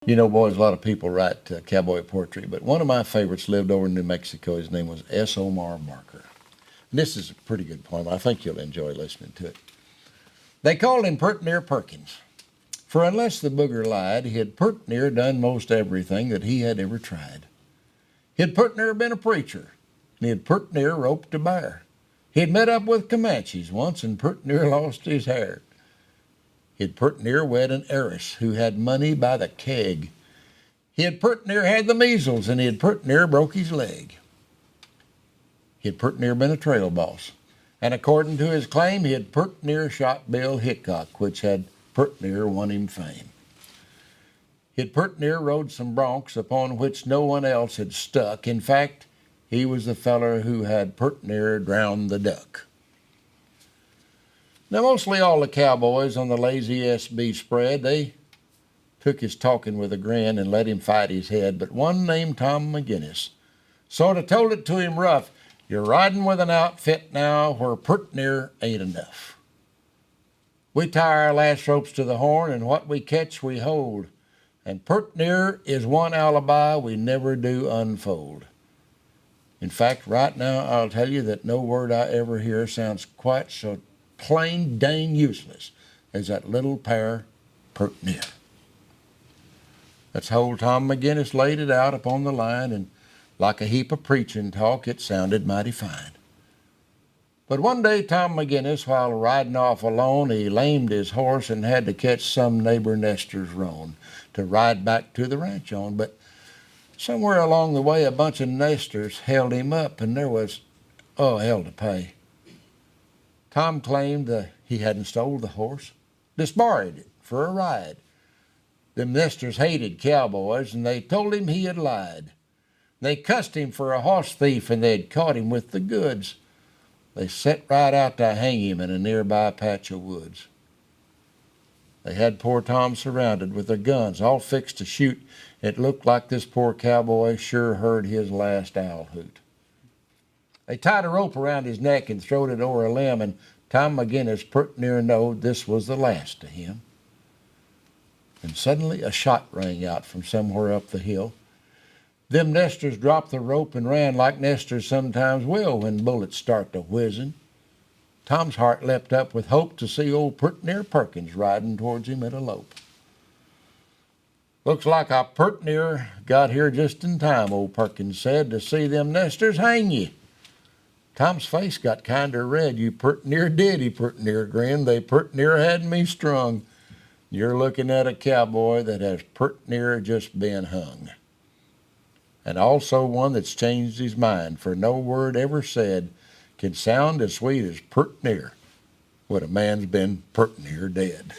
You know, boys, a lot of people write cowboy poetry, but one of my favorites lived over in New Mexico. His name was S. Omar Barker. And this is a pretty good poem. I think you'll enjoy listening to it. They called him Purt near Perkins, for unless the booger lied, he had purt near done most everything that he had ever tried. He had purt near been a preacher, and he had purt near roped a bear. He had met up with Comanches once and purt near lost his hair. He had purt near wed an heiress who had money by the keg. He had purt near had the measles, and he had purt near broke his leg. He had purt near been a trail boss, and according to his claim, he had purt near shot Bill Hickock, which had purt near won him fame. He had purt near rode some broncs upon which no one else had stuck. In fact, he was the feller who had purt near drowned the duck. Now, mostly all the cowboys on the lazy SB spread, they took his talkin with a grin and let him fight his head, but one named Tom Maginnis sort of told it to him rough, "You're riding with an outfit now where purt near ain't enough. We tie our last ropes to the horn, and what we catch we hold, and purt near is one alibi we never do unfold. In fact, right now I'll tell you that no word I ever hear sounds quite so plain dang useless as that little pair purt near." That's how old Tom Maginnis laid it out upon the line, and like a heap of preaching talk, it sounded mighty fine. But one day Tom Maginnis, while riding off alone, he lamed his horse and had to catch some neighbor nester's roan to ride back to the ranch on. But somewhere along the way, a bunch of nesters held him up, and there was, hell to pay. Tom claimed that he hadn't stole the horse, just borrowed it for a ride. Them nesters hated cowboys, and they told him he had lied. They cussed him for a horse thief, and they'd caught him with the goods. They set right out to hang him in a nearby patch of woods. They had poor Tom surrounded with their guns, all fixed to shoot. It looked like this poor cowboy sure heard his last owl hoot. They tied a rope around his neck and throwed it over a limb, and Tom Maginnis purt near knowed this was the last of him. And suddenly a shot rang out from somewhere up the hill. Them nesters dropped the rope and ran like nesters sometimes will when bullets start to whizzing. Tom's heart leapt up with hope to see old purt near Perkins riding towards him at a lope. "Looks like I purt near got here just in time," old Perkins said, "to see them nesters hang ye." Tom's face got kinder red. "You purt near did," he purt near grinned. "They purt near had me strung. You're looking at a cowboy that has purt near just been hung. And also one that's changed his mind, for no word ever said can sound as sweet as purt near when a man's been purt near dead."